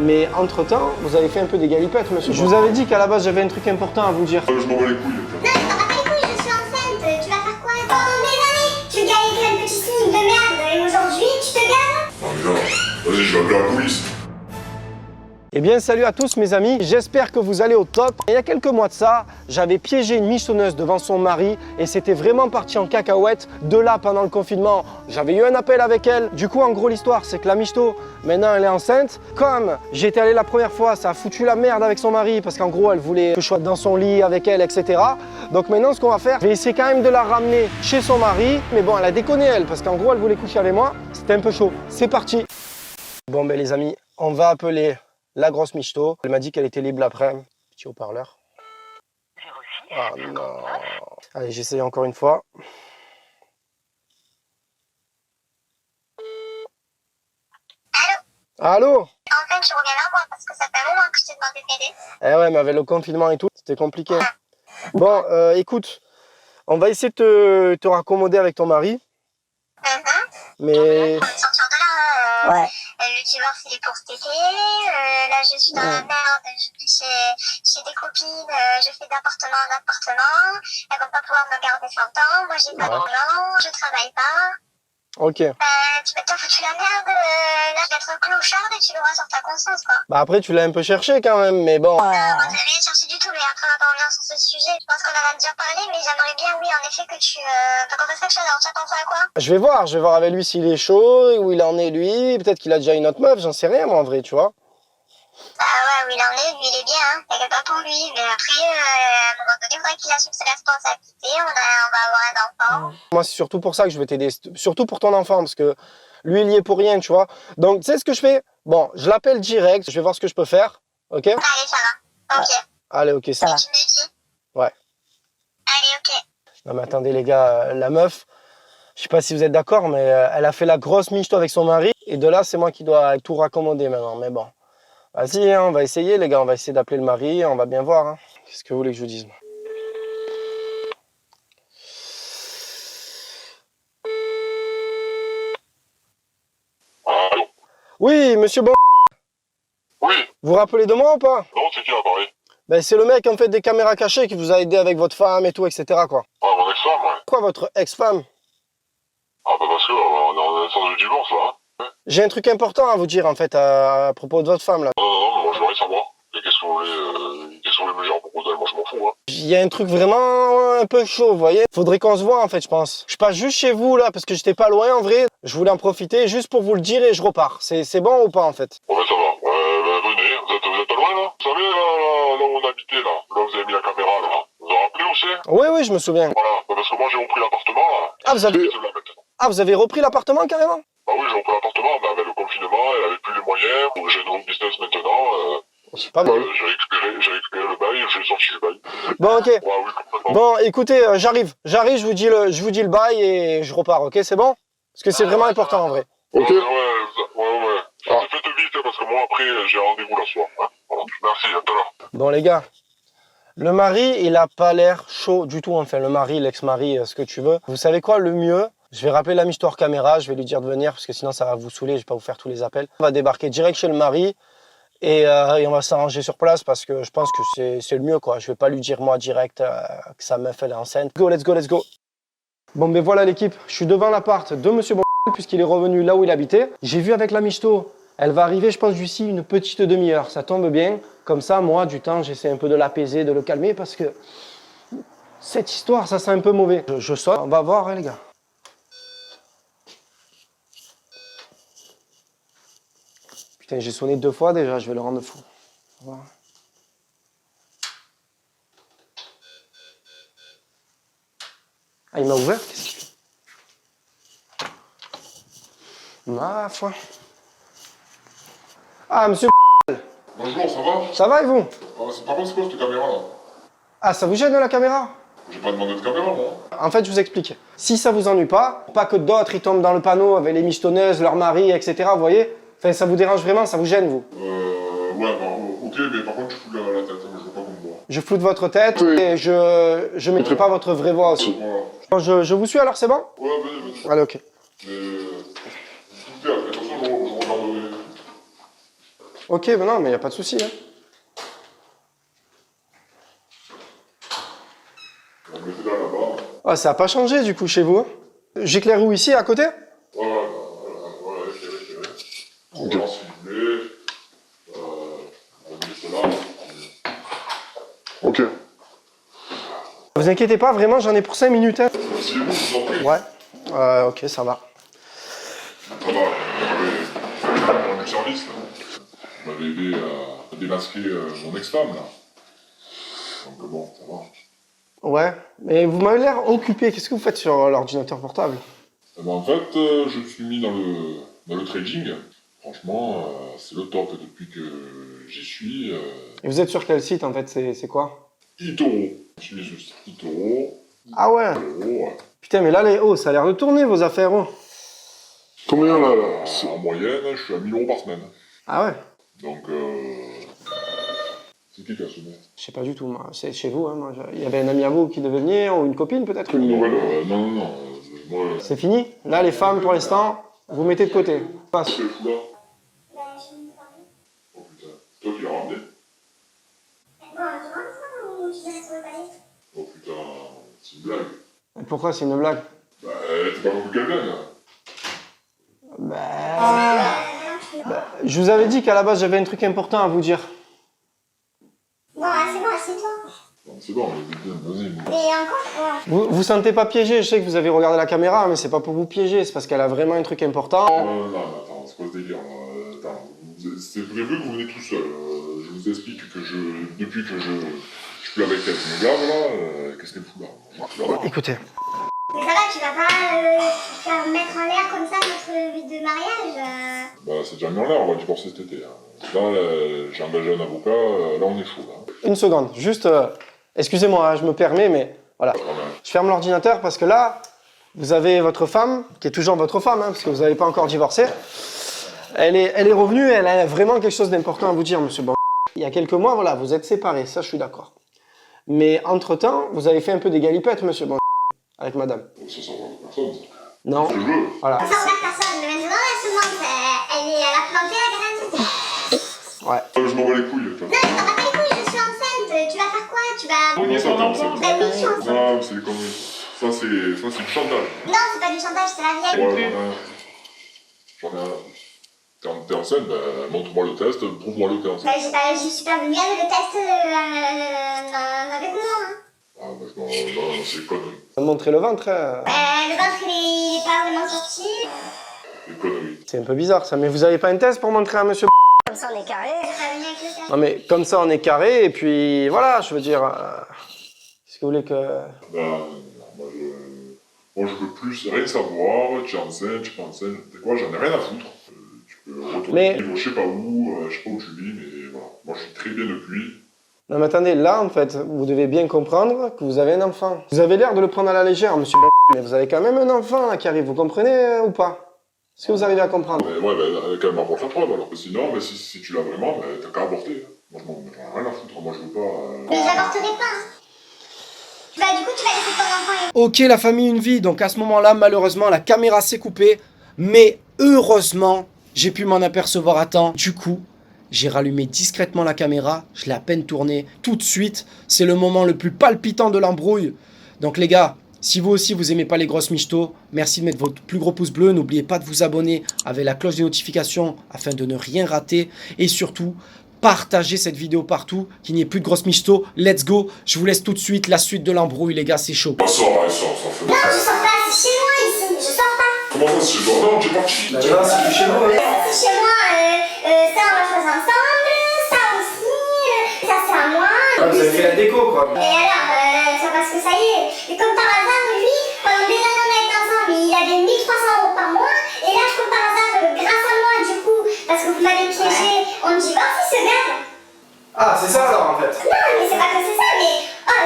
Mais entre-temps, vous avez fait un peu des galipettes, monsieur. Je vous avais dit qu'à la base, j'avais un truc important à vous dire. Je m'en bats les couilles. Non, mais t'en bats pas les couilles, je suis enceinte, tu vas faire quoi? Pendant des années, tu galais un petit signe de merde, et aujourd'hui, tu te gales? Non, mais vas-y, je vais appeler la police. Eh bien, salut à tous mes amis, j'espère que vous allez au top. Il y a quelques mois de ça, j'avais piégé une michtonneuse devant son mari et c'était vraiment parti en cacahuète. De là, pendant le confinement, j'avais eu un appel avec elle. Du coup, en gros, l'histoire, c'est que la michto, maintenant, elle est enceinte. Comme j'étais allé la première fois, ça a foutu la merde avec son mari parce qu'en gros, elle voulait que je sois dans son lit avec elle, etc. Donc maintenant, ce qu'on va faire, je vais essayer quand même de la ramener chez son mari. Mais bon, elle a déconné, elle, parce qu'en gros, elle voulait coucher avec moi. C'était un peu chaud. C'est parti. Bon, ben les amis, on va appeler la grosse michto. Elle m'a dit qu'elle était libre l'après. Petit haut-parleur. Ah non. Allez, j'essaye encore une fois. Allô? En fait, tu reviens vers moi parce que ça fait un moment que je t'ai demandé de m'aider. Eh ouais, mais avec le confinement et tout, c'était compliqué. Bon, écoute, on va essayer de te raccommoder avec ton mari. Mais... Faut sortir de là. Ouais. Le divorce, il est pour cet été. Là, je suis dans la merde. Je vis chez des copines. Je fais d'appartement en appartement. Elles vont pas pouvoir me garder 100 ans. Moi, j'ai pas d'argent. Je travaille pas. Ok. Tu m'as foutu la merde. Là, je vais être clochard et tu l'auras sur ta conscience, quoi. Bah après, tu l'as un peu cherché quand même, mais bon. Moi, je l'ai rien cherché du tout, mais après, on va pas revenir sur ce sujet. Je pense qu'on en a déjà parlé, mais j'aimerais bien, oui, en effet, que tu... qu'on fasse quelque chose. Alors, tu as pensé à quoi? Je vais voir avec lui s'il est chaud, où il en est lui. Peut-être qu'il a déjà une autre meuf, j'en sais rien moi en vrai, tu vois. Bah ouais, où il en est, lui, il est bien, hein. T'inquiète pas pour lui. Mais après, à un moment donné, il faudrait qu'il assume ses responsabilités. On va avoir un enfant. Moi, c'est surtout pour ça que je veux t'aider. Surtout pour ton enfant, parce que lui, il y est pour rien, tu vois. Donc, tu sais ce que je fais? Bon, je l'appelle direct, je vais voir ce que je peux faire, ok? Allez, ça va. Ok. Allez, ok, ça va. Tu me dis? Ouais. Allez, ok. Non mais attendez les gars, la meuf, je sais pas si vous êtes d'accord, mais elle a fait la grosse michto avec son mari. Et de là, c'est moi qui dois tout raccommoder maintenant, mais bon. Vas-y, hein, on va essayer les gars, on va essayer d'appeler le mari, on va bien voir. Hein. Qu'est-ce que vous voulez que je vous dise? Allô? Oui, monsieur Bon. Oui. Vous vous rappelez de moi ou pas? Non, c'est qui à Paris? Ben, c'est le mec en fait des caméras cachées qui vous a aidé avec votre femme et tout, etc. quoi. Ah, mon ex-femme, ouais. Quoi, votre ex-femme? Ah, bah parce que on est en instance de divorce, là. Hein. J'ai un truc important à vous dire en fait à propos de votre femme là. Non, moi, je veux rien savoir. Et qu'est-ce que vous voulez me dire à propos d'elle? Moi, je m'en fous, hein. Il y a un truc vraiment un peu chaud, vous voyez. Faudrait qu'on se voit en fait, je pense. Je passe juste chez vous là parce que j'étais pas loin en vrai. Je voulais en profiter juste pour vous le dire et je repars. C'est bon ou pas en fait? Bon, ben ça va. Venez, vous êtes pas loin, là? Vous savez, là où on habitait, là où vous avez mis la caméra, là? Vous vous rappelez aussi? Oui, oui, je me souviens. Voilà, parce que moi, j'ai repris l'appartement, là. Ah, vous avez repris l'appartement carrément? Bah oui, j'ai repris l'appartement, mais avec le confinement, elle avait plus les moyens. J'ai une home business maintenant. C'est pas mal. J'ai récupéré le bail, j'ai sorti le bail. Bon, ok. Ouais, oui, complètement. Bon, écoutez, j'arrive, je vous dis le bail et je repars, ok, c'est bon? Parce que c'est vraiment important en vrai. Ok. Ouais. Faites vite, hein, parce que moi, après, j'ai un rendez-vous la soir. Hein. Voilà. Merci, à tout à l'heure. Bon, les gars, le mari, il a pas l'air chaud du tout, enfin, le mari, l'ex-mari, ce que tu veux. Vous savez quoi, le mieux? Je vais rappeler l'ami hors caméra, je vais lui dire de venir, parce que sinon, ça va vous saouler, je vais pas vous faire tous les appels. On va débarquer direct chez le mari. Et on va s'arranger sur place parce que je pense que c'est le mieux quoi. Je vais pas lui dire moi direct que sa meuf elle est enceinte. Go, let's go. Bon ben voilà l'équipe, je suis devant l'appart de Monsieur Bon puisqu'il est revenu là où il habitait. J'ai vu avec la michto, elle va arriver je pense d'ici une petite demi-heure. Ça tombe bien, comme ça moi du temps j'essaie un peu de l'apaiser, de le calmer parce que cette histoire ça sent un peu mauvais. Je sonne, on va voir hein, les gars. Putain, j'ai sonné 2 fois déjà, je vais le rendre fou. Voilà. Ah, il m'a ouvert? Qu'est-ce qu'il fait? Ma foi. Ah, monsieur. Bonjour, ça va? Ça va et vous? Par contre, c'est quoi cette caméra, là? Ah, ça vous gêne la caméra? J'ai pas demandé de caméra, moi. En fait, je vous explique. Si ça vous ennuie pas que d'autres ils tombent dans le panneau avec les michetonneuses, leurs maris, etc. Vous voyez? Enfin, ça vous dérange vraiment, ça vous gêne, vous? Ouais, bah, ok, mais par contre, tu fous la tête, hein, je veux pas qu'on me voit. Je floute votre tête et je mettrai pas votre vraie voix aussi. Voilà. Je vous suis alors, c'est bon? Ouais, vas-y. Allez, ok. Mais... de toute façon, je regarderai. Ok, ben non, mais il n'y a pas de souci. Hein. On mettait là-bas. Ah, ça n'a pas changé du coup chez vous. Hein. J'éclaire où ici, à côté? Voilà, éclairé. On va s'il vous plaît. On met cela. Ok. Vous inquiétez pas, vraiment, j'en ai pour 5 minutes. Hein. C'est vous, vous en prie. Ouais. Ok, ça va. Ça va, on avait du service là. On m'avait aidé à démasquer mon ex-femme là. Donc bon, ça va. Ouais, mais vous m'avez l'air occupé. Qu'est-ce que vous faites sur l'ordinateur portable? Ben, en fait, je me suis mis dans le trading. Franchement, c'est le top depuis que j'y suis. Et vous êtes sur quel site en fait? C'est quoi? eToro. Je suis sur eToro. Ah ouais. Ouais. Putain, mais là, ça a l'air de tourner vos affaires. Oh. Combien là en moyenne, je suis à 1000 € par semaine. Ah ouais. Donc, c'est qui a sonné? Je sais pas du tout, moi. C'est chez vous. Hein, moi. Il y avait un ami à vous qui devait venir, ou une copine peut-être? Une nouvelle, non. Moi, c'est fini? Là, les femmes, pour l'instant, vous mettez de côté. Passe. c'est fou là. Oh putain, toi qui l'as ramené? Oh putain, c'est une blague. Et pourquoi c'est une blague? Bah, t'es pas beaucoup quelqu'un là. Je vous avais dit qu'à la base, j'avais un truc important à vous dire. Bon, c'est bon, assieds-toi. Non, c'est bon, vas-y. Et encore, Vous sentez pas piégé? Je sais que vous avez regardé la caméra, mais c'est pas pour vous piéger, c'est parce qu'elle a vraiment un truc important. Non, attends, c'est quoi ce délire là? Attends, c'est prévu que vous venez tout seul. Je vous explique que depuis que je suis plus avec elle, me gave là, qu'est-ce qu'elle fout là? Écoutez. mais ça va, tu vas pas faire mettre en l'air comme ça notre vie de mariage Bah, c'est déjà mis en l'air, on va divorcer cet été. Hein. Là, j'ai engagé un avocat, là on est chaud là. Une seconde, juste, excusez-moi, hein, je me permets, mais voilà. Je ferme l'ordinateur parce que là, vous avez votre femme, qui est toujours votre femme, hein, parce que vous n'avez pas encore divorcé. Elle est revenue, elle a vraiment quelque chose d'important à vous dire, monsieur Bon. Il y a quelques mois, voilà, vous êtes séparés, ça je suis d'accord. Mais entre-temps, vous avez fait un peu des galipettes, monsieur Bon, avec madame. Ça regarde personne, ça. Non. C'est le jeu. Voilà. Ça regarde personne, mais maintenant elle se montre, elle a planté la grenade. Ouais. Je m'en bats les couilles. Non, je t'en bats pas les couilles, je suis enceinte, tu vas faire quoi? Tu vas... Comment ça, t'es enceinte? Bah oui, je suis enceinte. Non, c'est des conneries. Ça, c'est du chantage. Non, c'est pas du chantage, c'est la vieille. Ouais, j'en ai un. T'es enceinte, bah, montre-moi le test, prouve-moi le test. Bah, je suis pas venue avec le test avec moi. Hein. Ah, bah, non, c'est des conneries. Montrez le ventre. Hein. Le ventre, il est pas vraiment sorti. Des conneries. C'est un peu bizarre ça, mais vous avez pas un test pour montrer à monsieur Comme ça, on est carré. Je serais venue avec le test. Non mais comme ça on est carré, et puis voilà, je veux dire... Qu'est-ce que vous voulez que... Moi, je veux plus rien savoir, tu es enceinte, tu es pas enceinte, tu sais quoi, j'en ai rien à foutre. Tu peux retourner vivre je sais pas où tu vis, mais voilà. Moi, je suis très bien depuis. Non mais attendez, là en fait, vous devez bien comprendre que vous avez un enfant. Vous avez l'air de le prendre à la légère, monsieur mais vous avez quand même un enfant là, qui arrive, vous comprenez ou pas? Est-ce que vous arrivez à comprendre? Mais ouais, quand même apporte la preuve, alors que sinon, mais si tu l'as vraiment, t'as qu'à avorter. Moi, j'en ai rien à foutre, moi, je veux pas... Mais j'avorterai pas. Bah, du coup, tu vas laisser ton enfant. Ok, la famille, une vie. Donc à ce moment-là, malheureusement, la caméra s'est coupée. Mais heureusement, j'ai pu m'en apercevoir à temps. Du coup, j'ai rallumé discrètement la caméra. Je l'ai à peine tournée. Tout de suite, c'est le moment le plus palpitant de l'embrouille. Donc les gars, si vous aussi vous aimez pas les grosses michtos, merci de mettre votre plus gros pouce bleu. N'oubliez pas de vous abonner avec la cloche des notifications afin de ne rien rater. Et surtout, partagez cette vidéo partout, qu'il n'y ait plus de grosses michtos. Let's go. Je vous laisse tout de suite la suite de l'embrouille, les gars, c'est chaud. Elle sort, fait Non, je sors pas, c'est chez moi ici. Je sors pas. Comment ça, c'est chez toi? Non, t'es parti. Là, c'est chez vous. C'est chez moi. Ça, on va choisir ensemble. Ça aussi. Ça, c'est à moi. Vous avez fait la déco, quoi. Et alors, c'est parce que ça y est. Et comme par hasard, lui, pendant des années on a été ensemble, il avait 1300 € par mois. Et là, comme par hasard, grâce à moi, du coup, parce que vous m'avez piégé, on divorce, il se gâte. Ah, c'est ça alors en fait. Non, mais c'est pas que c'est ça, mais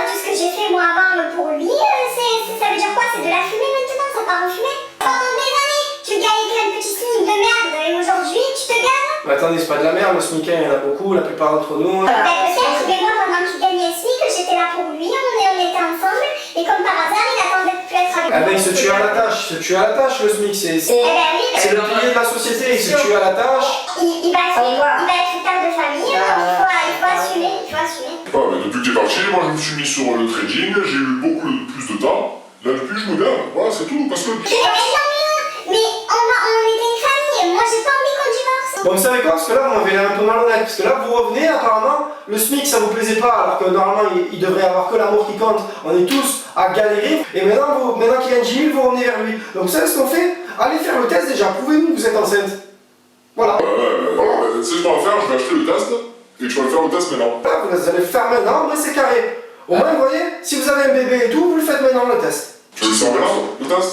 tout ce que j'ai fait moi avant pour lui, ça veut dire quoi? C'est de la fumée maintenant, ça part en fumée. Pendant des années, tu gagnais plein de petits smic de merde, et aujourd'hui, tu te gagnes. Mais attendez, c'est pas de la merde, le SMIC, il y en a beaucoup, la plupart d'entre nous. Ben peut-être, mais moi, pendant qu'il gagnait SMIC, j'étais là pour lui, on était ensemble, et comme par hasard, il attendait de plus être avec Ah ben il se tue à la tâche, le SMIC, c'est Eh ben oui, le pilier de la société, il se tue à la tâche. il va être Ah, mais depuis que t'es parti, moi je me suis mis sur le trading, j'ai eu beaucoup plus de temps. Là, depuis, je me gave. Voilà, c'est tout. Parce que. Mais on était une famille, moi j'ai pas envie qu'on divorce. Bon, vous savez quoi? Parce que là, vous m'avez l'air un peu malhonnête. Parce que là, vous revenez, apparemment, le SMIC, ça vous plaisait pas, alors que normalement, il devrait y avoir que l'amour qui compte. On est tous à galérer. Et maintenant qu'il gagne 10 000, vous revenez vers lui. Donc, vous savez ce qu'on fait? Allez faire le test déjà. Prouvez-nous que vous êtes enceinte. Voilà. Tu sais ce qu'on va faire? Je vais acheter le test et tu vas le faire le test maintenant. Là, vous allez le faire maintenant, mais c'est carré. Au moins, vous voyez, si vous avez un bébé et tout, vous le faites maintenant le test. Tu veux le faire maintenant, le test?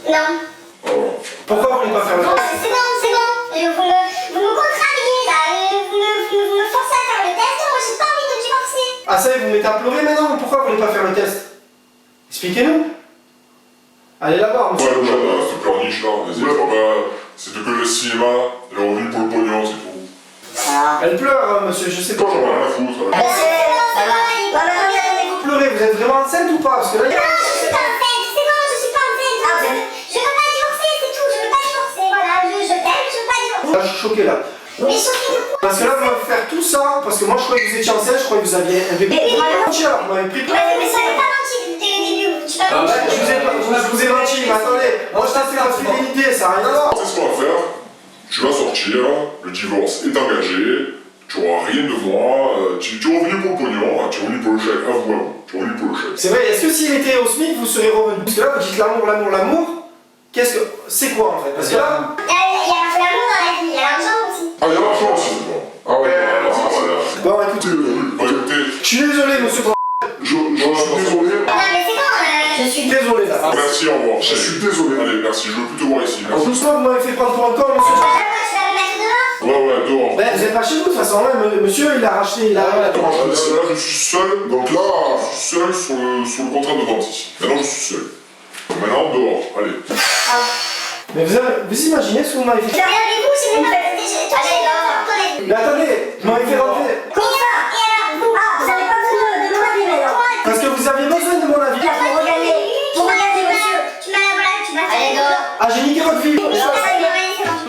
Non. Ah, voilà. Pourquoi vous voulez pas faire le Bon, test? c'est bon. Vous me contrariez là, vous me forcez à faire le test, moi j'ai pas envie de divorcer. Ah, ça y est, vous mettez à pleurer maintenant? Pourquoi vous voulez pas faire le test? Expliquez-nous. Allez là-bas, monsieur. Ouais, ce pleurniche là, vas-y, c'est que le cinéma, elle est revenue pour le pognon, c'est tout. Elle pleure, monsieur, je sais pas. Toi, j'en ai rien à foutre. Vous pleurez, vous êtes vraiment enceinte ou pas? Parce que là, il y a... Je suis pas enceinte, c'est bon, je suis pas enceinte. Je veux pas divorcer, c'est tout, je veux pas divorcer. Voilà, je t'aime, je veux pas divorcer. Là, je suis choqué là. Mais choqué de quoi? Parce que là, vous m'avez faire tout ça, parce que moi je croyais que vous étiez enceinte, je croyais que vous aviez un bébé. Mais Menti alors, vous m'avez pris. Mais ça veut pas mentir dès le début, tu vas mentir. Je vous ai menti, mais attendez, moi je t'ai la fidélité, ça n'a rien à voir. Tu sais ce qu'on va faire? Tu vas sortir, le divorce est engagé, tu n'auras rien de moi, tu es revenu pour le pognon, tu es revenu pour le chèque, avoue, tu es revenu pour le chèque. C'est vrai, est-ce que s'il était au SMIC, vous serez revenu? Parce que là, vous dites l'amour, l'amour, l'amour. Qu'est-ce que. C'est quoi en fait? Parce que là. Il y a l'amour dans la vie, il y a l'argent aussi. Ah, il y a l'argent aussi, bon. Ah ouais, voilà. Bon, écoutez, Bah écoutez, je suis désolé, monsieur. je suis désolé. Non, mais c'est bon, Je suis désolé là. Merci, au revoir. Je suis désolé. Allez, merci, je veux plus te voir ici. En Merci. plus, moi, vous m'avez fait prendre pour un con, monsieur. tu vas me mettre dehors. Ouais, dehors. Ben, vous êtes pas chez vous de toute façon, là, monsieur, il a racheté, il a. Là, je suis seul, donc là, je suis seul sur le contrat de vente ici. Maintenant, je suis seul. Maintenant, dehors, allez. Mais vous imaginez ce que vous m'avez fait? J'ai rien avec vous, j'ai même pas fait. Toi, j'ai pas Mais attendez, vous m'avez fait rentrer. Comment ça? Et alors, vous avez pas besoin de mon avis maintenant. Parce que vous aviez besoin de mon avis. Pour regarder, monsieur. Tu m'as allez dehors. Ah, j'ai niqué votre vie. C'est bon.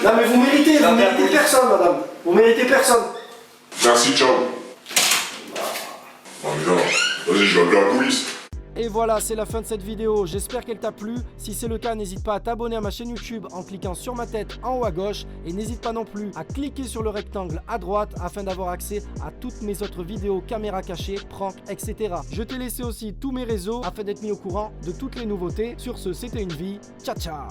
Non, mais vous méritez personne, madame. Vous méritez personne. Merci, ciao. Oh, mais non. Vas-y, je vais appeler la police. Et voilà, c'est la fin de cette vidéo, j'espère qu'elle t'a plu. Si c'est le cas, n'hésite pas à t'abonner à ma chaîne YouTube en cliquant sur ma tête en haut à gauche. Et n'hésite pas non plus à cliquer sur le rectangle à droite afin d'avoir accès à toutes mes autres vidéos, caméras cachées, pranks, etc. Je t'ai laissé aussi tous mes réseaux afin d'être mis au courant de toutes les nouveautés. Sur ce, c'était une vie. Ciao, ciao.